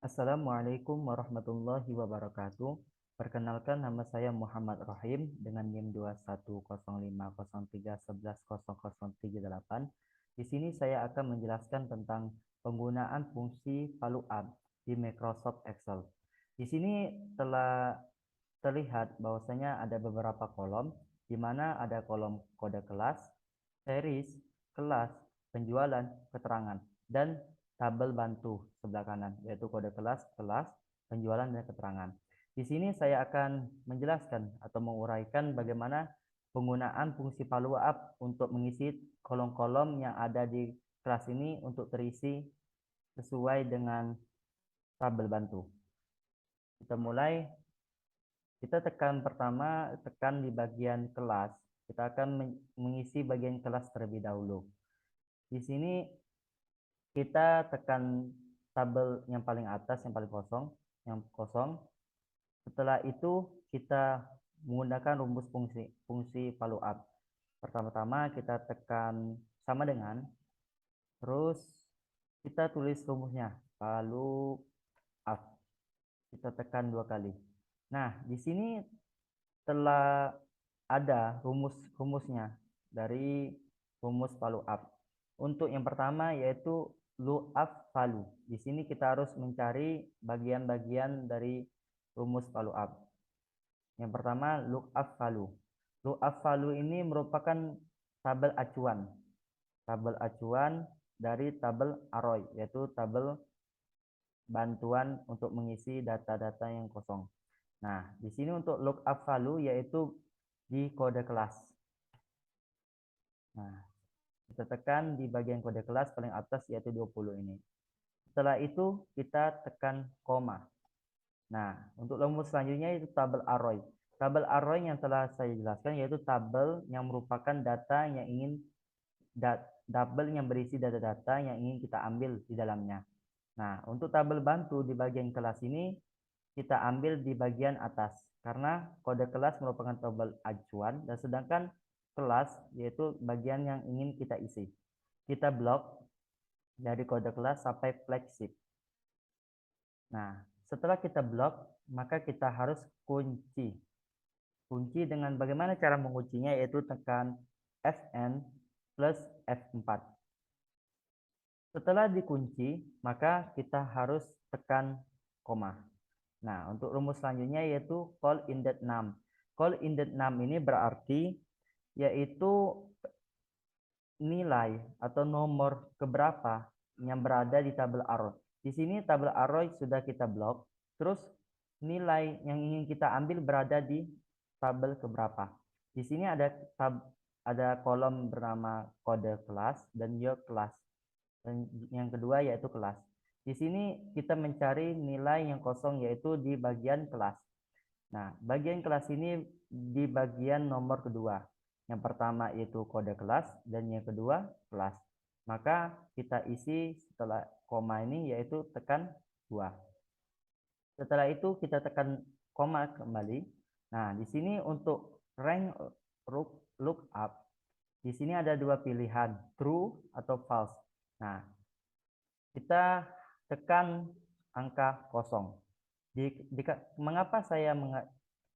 Assalamualaikum warahmatullahi wabarakatuh. Perkenalkan, nama saya Muhammad Rohim dengan NIM 210503110038. Di sini saya akan menjelaskan tentang penggunaan fungsi follow up di Microsoft Excel. Di sini telah terlihat bahwasanya ada beberapa kolom, di mana ada kolom kode kelas, series, kelas, penjualan, keterangan, dan tabel bantu sebelah kanan, yaitu kode kelas, penjualan, dan keterangan. Di sini saya akan menjelaskan atau menguraikan bagaimana penggunaan fungsi follow up untuk mengisi kolom-kolom yang ada di kelas ini untuk terisi sesuai dengan tabel bantu. Kita mulai. Kita tekan di bagian kelas. Kita akan mengisi bagian kelas terlebih dahulu. Di sini kita tekan tabel yang paling atas, yang paling kosong. Setelah itu kita menggunakan rumus fungsi follow up. Pertama-tama kita tekan sama dengan, terus kita tulis rumusnya follow up. Kita tekan 2 kali. Nah, di sini telah ada rumusnya dari rumus follow up. Untuk yang pertama yaitu lookup value. Di sini kita harus mencari bagian-bagian dari rumus follow up. Yang pertama lookup value. Lookup value ini merupakan tabel acuan. Tabel acuan dari tabel arroy, yaitu tabel bantuan untuk mengisi data-data yang kosong. Nah, di sini untuk lookup value yaitu di kode kelas. Nah, kita tekan di bagian kode kelas paling atas yaitu 20 ini. Setelah itu kita tekan koma. Nah, untuk rumus selanjutnya itu tabel arroy. Tabel arroy yang telah saya jelaskan yaitu tabel yang merupakan data yang ingin tabel yang berisi data-data yang ingin kita ambil di dalamnya. Nah, untuk tabel bantu di bagian kelas ini kita ambil di bagian atas karena kode kelas merupakan tabel acuan dan sedangkan kelas yaitu bagian yang ingin kita isi. Kita blok dari kode kelas sampai flagship. Nah, setelah kita blok, maka kita harus kunci. Kunci dengan bagaimana cara menguncinya yaitu tekan Fn plus F4. Setelah dikunci, maka kita harus tekan koma. Nah, untuk rumus selanjutnya yaitu call index num. Call index num ini berarti yaitu nilai atau nomor keberapa yang berada di tabel arrow. Di sini tabel arrow sudah kita blok, terus nilai yang ingin kita ambil berada di tabel keberapa. Di sini ada kolom bernama kode kelas dan your kelas. Dan yang kedua yaitu kelas. Di sini kita mencari nilai yang kosong yaitu di bagian kelas. Nah, bagian kelas ini di bagian nomor kedua. Yang pertama yaitu kode kelas dan yang kedua kelas. Maka kita isi setelah koma ini yaitu tekan 2. Setelah itu kita tekan koma kembali. Nah, di sini untuk rank lookup, di sini ada 2 pilihan, true atau false. Nah, kita tekan angka kosong. Mengapa saya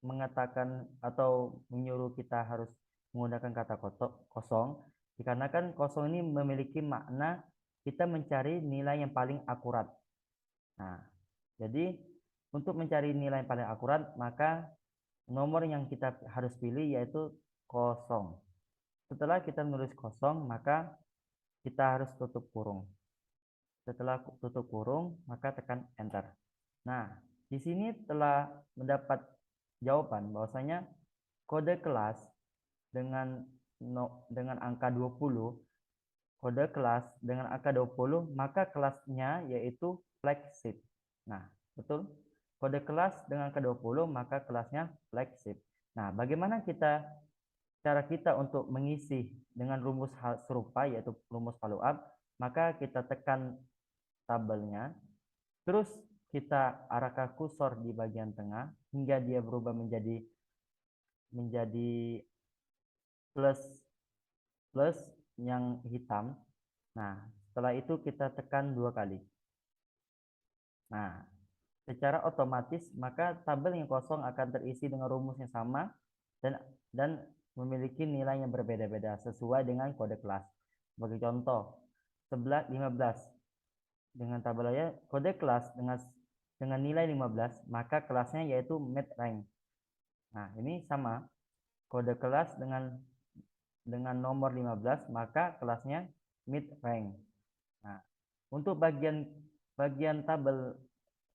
mengatakan atau menyuruh kita harus menggunakan kata kosong? Dikarenakan kosong ini memiliki makna kita mencari nilai yang paling akurat. Nah, jadi untuk mencari nilai yang paling akurat, maka nomor yang kita harus pilih yaitu kosong. Setelah kita menulis kosong, maka kita harus tutup kurung. Setelah tutup kurung, maka tekan enter. Nah, di sini telah mendapat jawaban bahwasanya kode kelas dengan angka 20, kode kelas dengan angka 20, maka kelasnya yaitu flagship. Nah, betul? Kode kelas dengan angka 20, maka kelasnya flagship. Nah, bagaimana cara kita untuk mengisi dengan rumus hal serupa yaitu rumus follow up? Maka kita tekan tabelnya, terus kita arahkan kursor di bagian tengah hingga dia berubah menjadi plus yang hitam. Nah, setelah itu kita tekan 2 kali. Nah, secara otomatis maka tabel yang kosong akan terisi dengan rumus yang sama dan memiliki nilai yang berbeda-beda sesuai dengan kode kelas. Sebagai contoh, 11, 15 dengan tabelnya kode kelas dengan nilai 15, maka kelasnya yaitu mid rank. Nah, ini sama. Kode kelas dengan nomor 15, maka kelasnya mid rank. Nah, untuk bagian tabel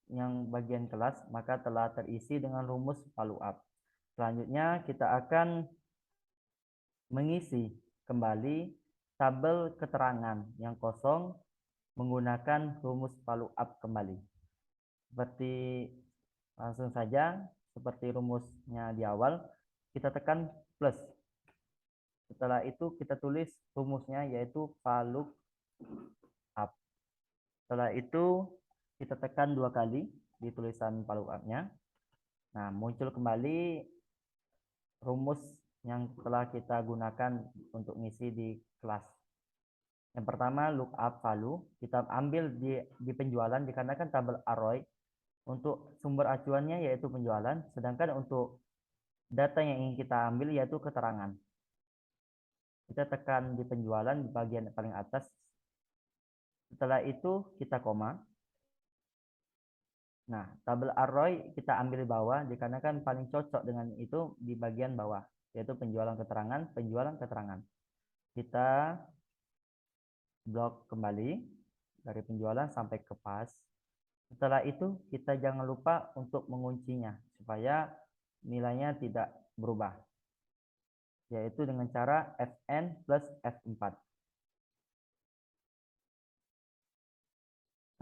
yang bagian kelas maka telah terisi dengan rumus follow up. Selanjutnya kita akan mengisi kembali tabel keterangan yang kosong menggunakan rumus follow up kembali. Langsung saja seperti rumusnya di awal, kita tekan plus. Setelah itu kita tulis rumusnya yaitu follow up. Setelah itu kita tekan 2 kali di tulisan follow up-nya. Nah, muncul kembali rumus yang telah kita gunakan untuk ngisi di kelas. Yang pertama lookup value, kita ambil di penjualan dikarenakan tabel arroy untuk sumber acuannya yaitu penjualan, sedangkan untuk data yang ingin kita ambil yaitu keterangan. Kita tekan di penjualan di bagian paling atas. Setelah itu kita koma. Nah, tabel arroy kita ambil di bawah dikarenakan paling cocok dengan itu di bagian bawah, yaitu penjualan keterangan. Kita blok kembali dari penjualan sampai ke pas. Setelah itu kita jangan lupa untuk menguncinya supaya nilainya tidak berubah, yaitu dengan cara Fn plus F4.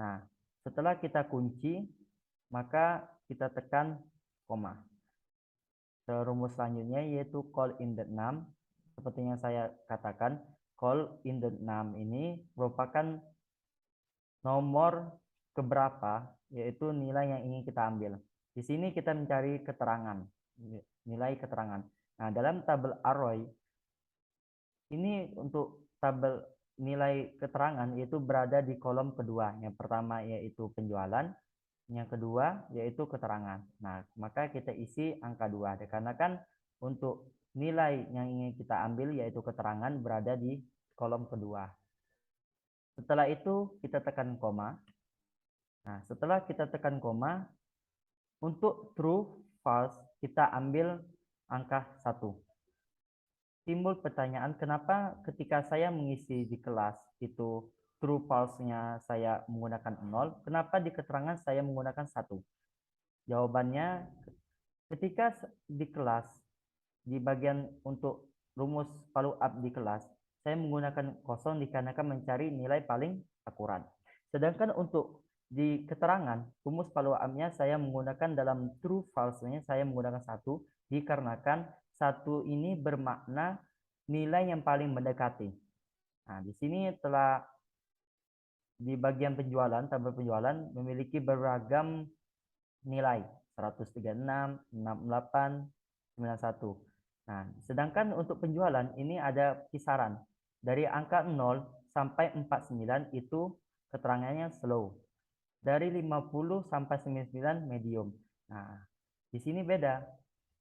Nah, setelah kita kunci, maka kita tekan koma. Rumus selanjutnya yaitu call in the name. Seperti yang saya katakan, call in the name ini merupakan nomor keberapa, yaitu nilai yang ingin kita ambil. Di sini kita mencari keterangan, nilai keterangan. Nah, dalam tabel arroy, ini untuk tabel nilai keterangan yaitu berada di kolom kedua. Yang pertama yaitu penjualan, yang kedua yaitu keterangan. Nah, maka kita isi angka 2 dikarenakan untuk nilai yang ingin kita ambil yaitu keterangan berada di kolom kedua. Setelah itu kita tekan koma. Nah, setelah kita tekan koma, untuk true false kita ambil angka 1. Timbul pertanyaan, kenapa ketika saya mengisi di kelas itu true false-nya saya menggunakan 0, kenapa di keterangan saya menggunakan 1? Jawabannya, ketika di kelas, di bagian untuk rumus follow up di kelas, saya menggunakan kosong dikarenakan mencari nilai paling akurat. Sedangkan untuk di keterangan, rumus follow up-nya saya menggunakan dalam true false-nya saya menggunakan 1, dikarenakan 1 ini bermakna nilai yang paling mendekati. Nah, di sini telah di bagian penjualan, tabel penjualan memiliki beragam nilai 136, 68, 91. Nah, sedangkan untuk penjualan ini ada kisaran dari angka 0 sampai 49 itu keterangannya slow. Dari 50 sampai 99 medium. Nah, di sini beda.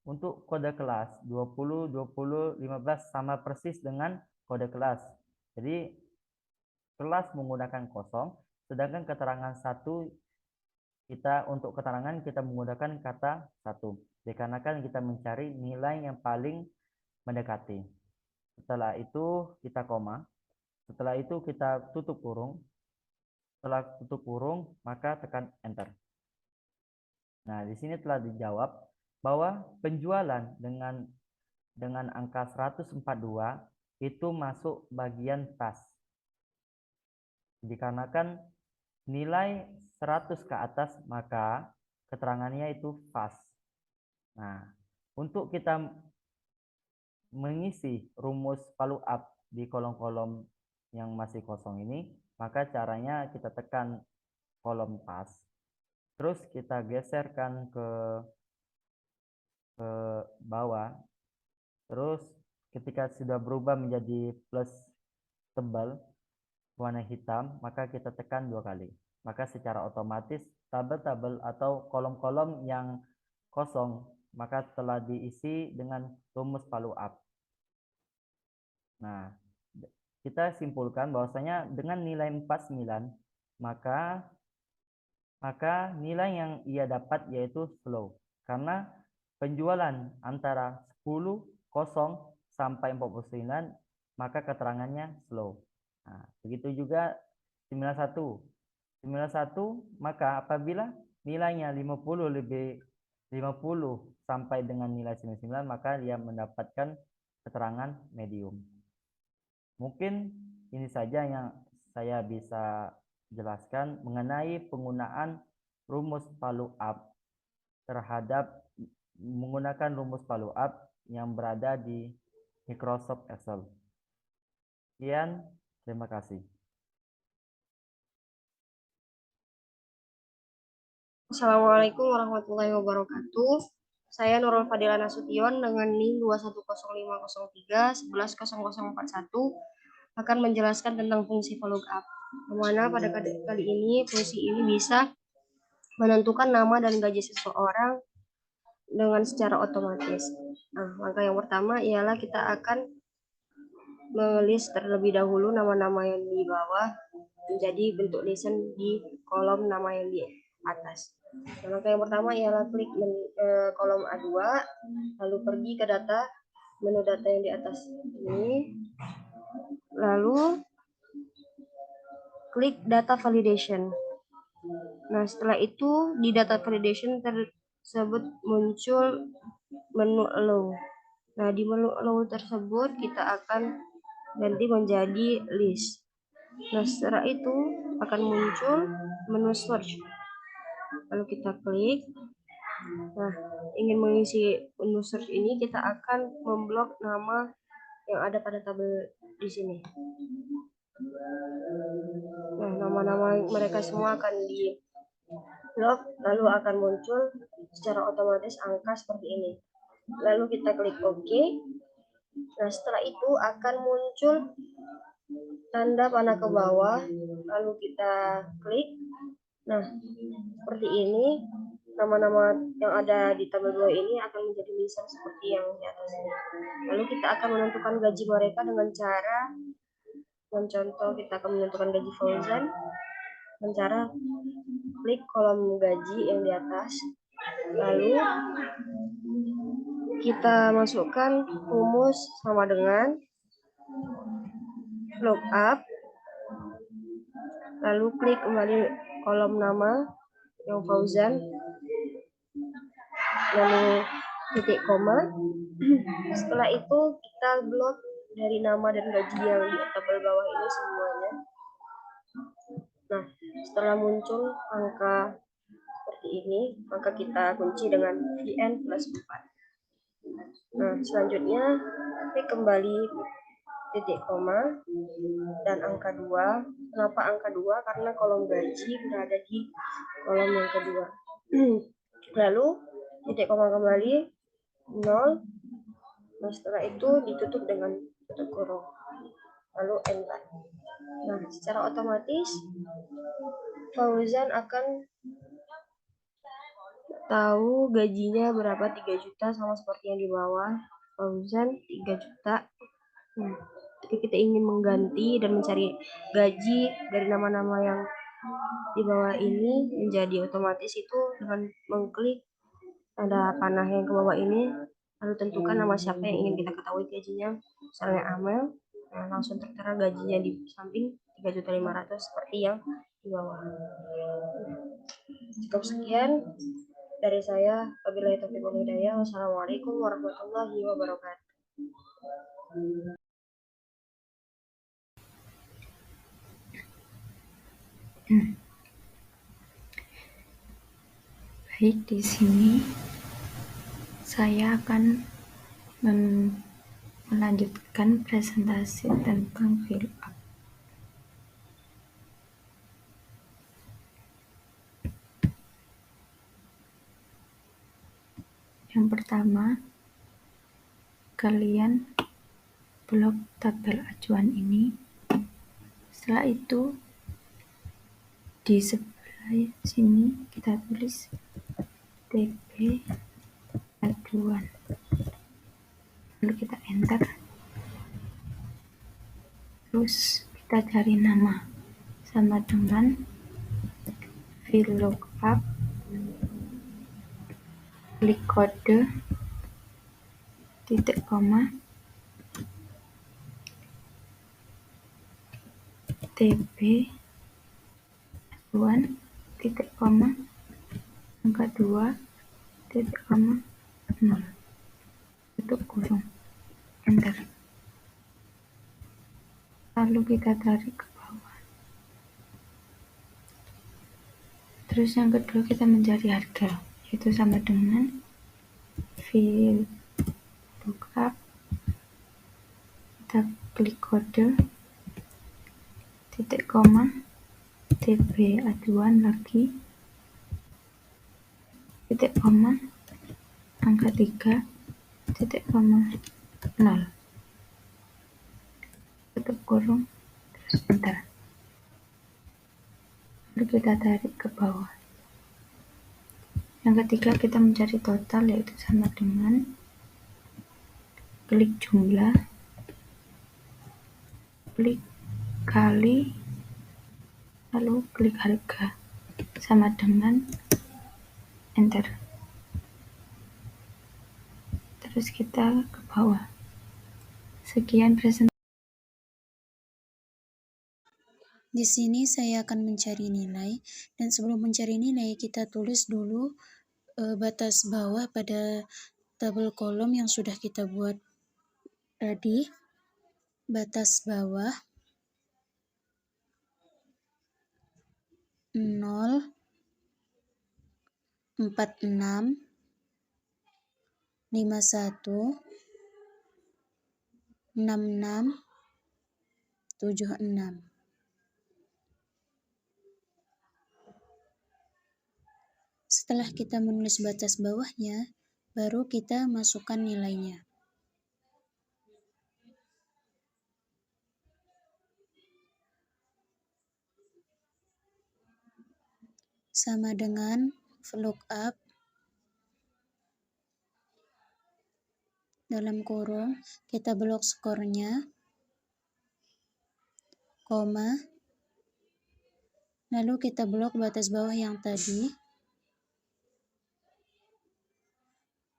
Untuk kode kelas 20, 20, 15 sama persis dengan kode kelas. Jadi kelas menggunakan kosong, sedangkan keterangan 1 kita untuk keterangan kita menggunakan kata 1. Dikarenakan kita mencari nilai yang paling mendekati. Setelah itu kita koma. Setelah itu kita tutup kurung. Setelah tutup kurung, maka tekan enter. Nah, di sini telah dijawab bahwa penjualan dengan angka 142 itu masuk bagian pas. Dikarenakan nilai 100 ke atas maka keterangannya itu pas. Nah, untuk kita mengisi rumus follow up di kolom-kolom yang masih kosong ini, maka caranya kita tekan kolom pas. Terus kita geserkan ke bawah. Terus ketika sudah berubah menjadi plus tebal warna hitam, maka kita tekan 2 kali. maka secara otomatis tabel-tabel atau kolom-kolom yang kosong maka telah diisi dengan rumus follow up. Nah, kita simpulkan bahwasanya dengan nilai 49 maka nilai yang ia dapat yaitu slow karena penjualan antara 10 kosong sampai 49 maka keterangannya slow. Nah, begitu juga 91 maka apabila nilainya 50 sampai dengan nilai 99 maka dia mendapatkan keterangan medium. Mungkin ini saja yang saya bisa jelaskan mengenai penggunaan rumus follow up terhadap menggunakan rumus follow up yang berada di Microsoft Excel. Sekian, terima kasih. Assalamualaikum warahmatullahi wabarakatuh. Saya Nurul Fadila Nasution dengan NIM 2105031110041 akan menjelaskan tentang fungsi follow up. Dimana pada kali ini fungsi ini bisa menentukan nama dan gaji seseorang dengan secara otomatis. Nah, langkah yang pertama ialah kita akan menulis terlebih dahulu nama-nama yang di bawah menjadi bentuk listen di kolom nama yang di atas. Nah, langkah yang pertama ialah klik kolom A2, lalu pergi ke data, menu data yang di atas ini, lalu klik data validation. Nah, setelah itu di data validation tersebut muncul menu allow. Nah, di menu allow tersebut kita akan ganti menjadi list. Nah, setelah itu akan muncul menu search. Lalu kita klik. Nah, ingin mengisi menu search ini kita akan memblok nama yang ada pada tabel di sini. Nah, nama-nama mereka semua akan di blok, lalu akan muncul secara otomatis angka seperti ini. Lalu kita klik OK. Nah, setelah itu akan muncul tanda panah ke bawah, lalu kita klik. Nah, seperti ini, nama-nama yang ada di tabel 2 ini akan menjadi lisan seperti yang di atas ini. Lalu kita akan menentukan gaji mereka dengan cara contoh kita akan menentukan gaji Fauzan dengan cara klik kolom gaji yang di atas, lalu kita masukkan rumus sama dengan lookup, lalu klik kembali kolom nama yang Fauzan, lalu titik koma. Setelah itu kita blok dari nama dan gaji yang di tabel bawah ini semuanya. Nah, setelah muncul angka seperti ini, maka kita kunci dengan VN plus 4. Nah, selanjutnya klik kembali titik koma dan angka 2. Kenapa angka 2? Karena kolom gaji berada di kolom yang kedua. Lalu titik koma kembali 0. Nah, setelah itu ditutup dengan tutup kurung. Lalu enter. Nah, secara otomatis Fauzan akan tahu gajinya berapa, 3 juta, sama seperti yang di bawah. Fauzan 3 juta. Jika kita ingin mengganti dan mencari gaji dari nama-nama yang di bawah ini menjadi otomatis itu dengan mengklik tanda panah yang ke bawah ini, lalu tentukan nama siapa yang ingin kita ketahui gajinya, misalnya Amel. Nah, langsung tertera gajinya di samping 3.500.000 seperti yang di bawah. Cukup sekian dari saya. Wabillahi taufiq wal hidayah. Wassalamualaikum warahmatullahi wabarakatuh. Baik, di sini saya akan melanjutkan presentasi tentang fill up. Yang pertama, kalian blok tabel acuan ini. Setelah itu di sini kita tulis TB aduan, lalu kita enter, terus kita cari nama sama dengan VLOOKUP, klik kode, titik koma, TB aduan, titik koma, angka 2, titik koma, 0, tutup kurung, enter. Lalu kita tarik ke bawah. Terus yang kedua kita mencari harga, yaitu sama dengan VLOOKUP, kita klik kode, titik koma, TB aduan lagi, titik koma, angka 3, titik koma, 0, tutup kurung, terus enter. Lalu kita tarik ke bawah. Yang ketiga kita mencari total, yaitu sama dengan klik jumlah, klik kali, lalu klik harga, sama dengan enter. Terus kita ke bawah. Sekian presentasi. Di sini saya akan mencari nilai, dan sebelum mencari nilai kita tulis dulu batas bawah pada tabel kolom yang sudah kita buat tadi. Batas bawah 0, 46, 51, 66, 76. Setelah kita menulis batas bawahnya, baru kita masukkan nilainya. Sama dengan VLOOKUP dalam kurung, kita blok skornya, koma, lalu kita blok batas bawah yang tadi,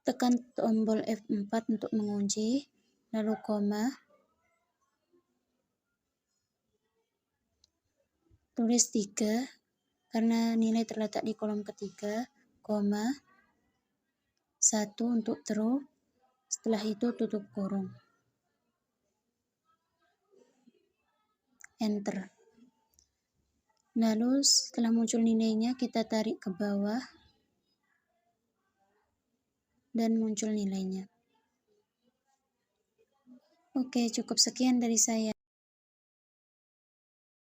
tekan tombol F4 untuk mengunci, lalu koma, tulis 3 karena nilai terletak di kolom ketiga, koma, 1 untuk true, setelah itu tutup kurung, enter. Lalu setelah muncul nilainya kita tarik ke bawah dan muncul nilainya. Oke, cukup sekian dari saya.